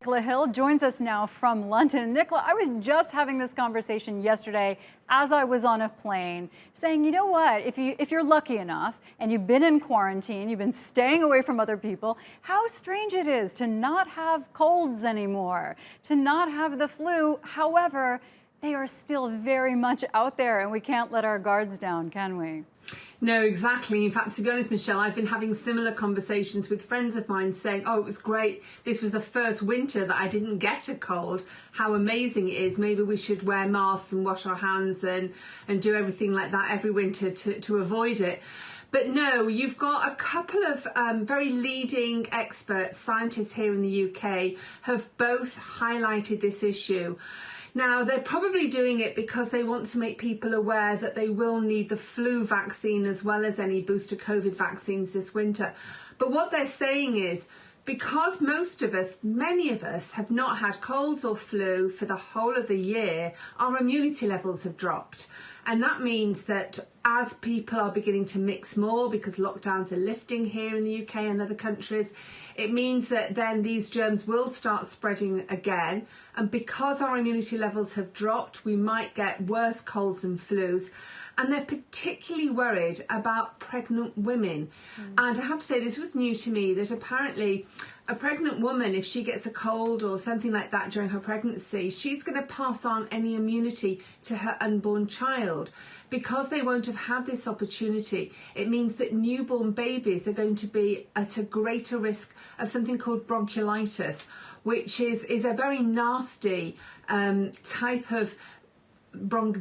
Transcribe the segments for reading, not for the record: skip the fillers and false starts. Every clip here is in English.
Nicola Hill joins us now from London. Nicola, I was just having this conversation yesterday as I was on a plane, saying, you know what, if you're lucky enough and you've been in quarantine, you've been staying away from other people, how strange it is to not have colds anymore, to not have the flu. However, they are still very much out there and we can't let our guards down, can we? No, exactly. In fact, to be honest, Michelle, I've been having similar conversations with friends of mine saying, oh, it was great. This was the first winter that I didn't get a cold. How amazing it is. Maybe we should wear masks and wash our hands and do everything like that every winter to avoid it. But no, you've got a couple of very leading experts, scientists here in the UK, have both highlighted this issue. Now, they're probably doing it because they want to make people aware that they will need the flu vaccine as well as any booster COVID vaccines this winter. But what they're saying is, because most of us, many of us, have not had colds or flu for the whole of the year, our immunity levels have dropped. And that means that as people are beginning to mix more because lockdowns are lifting here in the UK and other countries, it means that then these germs will start spreading again. And because our immunity levels have dropped, we might get worse colds and flus. And they're particularly worried about pregnant women. And I have to say, this was new to me, that apparently a pregnant woman, if she gets a cold or something like that during her pregnancy, she's going to pass on any immunity to her unborn child. Because they won't have had this opportunity, it means that newborn babies are going to be at a greater risk of something called bronchiolitis, which is a very nasty type of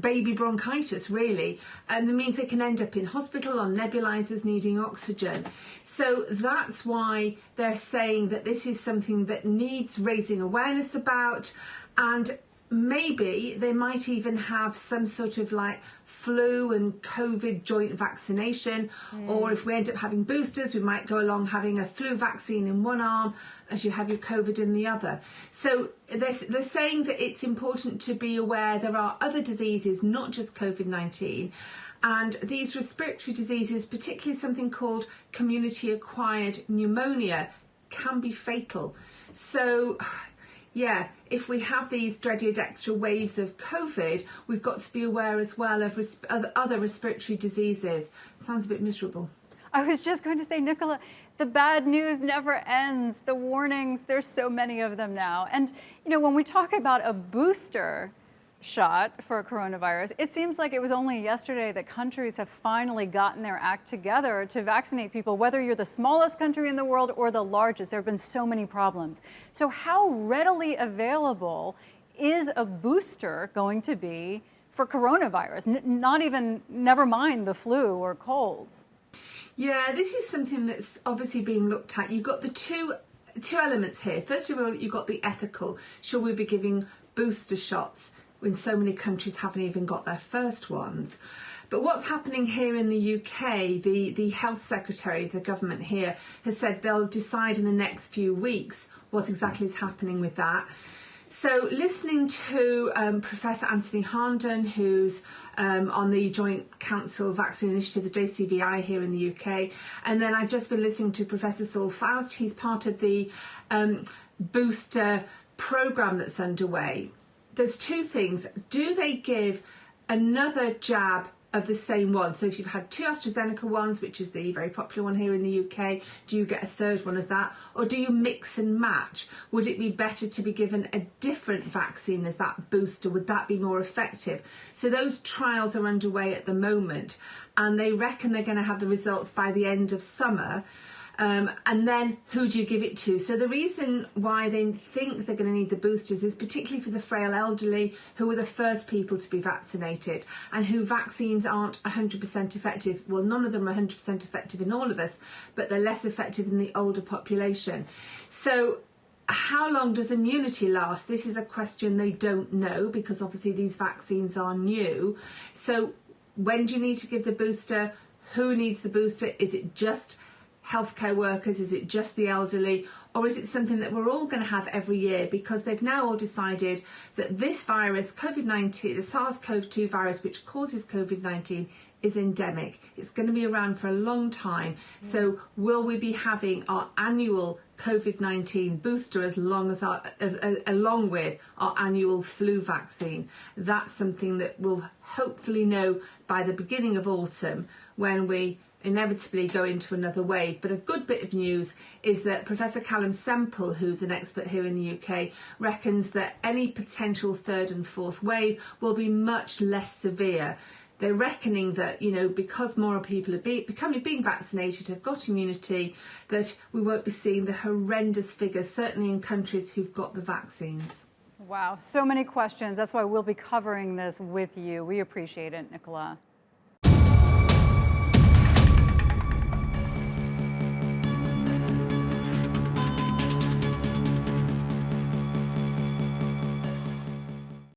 baby bronchitis, really, and it means they can end up in hospital on nebulizers needing oxygen. So that's why they're saying that this is something that needs raising awareness about, and maybe they might even have some sort of like flu and COVID joint vaccination, or if we end up having boosters, we might go along having a flu vaccine in one arm as you have your COVID in the other. So they're saying that it's important to be aware there are other diseases, not just COVID-19, and these respiratory diseases, particularly something called community-acquired pneumonia, can be fatal. So yeah, if we have these dreaded extra waves of COVID, we've got to be aware as well of other respiratory diseases. Sounds a bit miserable. I was just going to say, Nicola, the bad news never ends. The warnings, there's so many of them now. And, you know, when we talk about a booster shot for coronavirus, it seems like it was only yesterday that countries have finally gotten their act together to vaccinate people, whether you're the smallest country in the world or the largest. There have been so many problems. So how readily available is a booster going to be for coronavirus? Never mind the flu or colds. Yeah, this is something that's obviously being looked at. You've got the two elements here. First of all, you've got the ethical. Should we be giving booster shots when so many countries haven't even got their first ones? But what's happening here in the UK, the health secretary, the government here, has said they'll decide in the next few weeks what exactly is happening with that. So listening to Professor Anthony Harnden, who's on the Joint Council Vaccine Initiative, the JCVI here in the UK, and then I've just been listening to Professor Saul Faust. He's part of the booster programme that's underway. There's two things. Do they give another jab of the same one? So if you've had two AstraZeneca ones, which is the very popular one here in the UK, do you get a third one of that? Or do you mix and match? Would it be better to be given a different vaccine as that booster? Would that be more effective? So those trials are underway at the moment, and they reckon they're going to have the results by the end of summer. And then who do you give it to? So the reason why they think they're going to need the boosters is particularly for the frail elderly, who are the first people to be vaccinated and who vaccines aren't 100% effective. Well, none of them are 100% effective in all of us, but they're less effective in the older population. So how long does immunity last? This is a question they don't know, because obviously these vaccines are new. So when do you need to give the booster? Who needs the booster? Is it just healthcare workers? Is it just the elderly? Or is it something that we're all going to have every year? Because they've now all decided that this virus, COVID-19, the SARS-CoV-2 virus, which causes COVID-19, is endemic. It's going to be around for a long time. So will we be having our annual COVID-19 booster along with our annual flu vaccine. That's something that we'll hopefully know by the beginning of autumn, when we inevitably go into another wave. But a good bit of news is that Professor Callum Semple, who's an expert here in the UK, reckons that any potential third and fourth wave will be much less severe. They're reckoning that, because more people are being vaccinated, have got immunity, that we won't be seeing the horrendous figures, certainly in countries who've got the vaccines. Wow, so many questions. That's why we'll be covering this with you. We appreciate it, Nicola.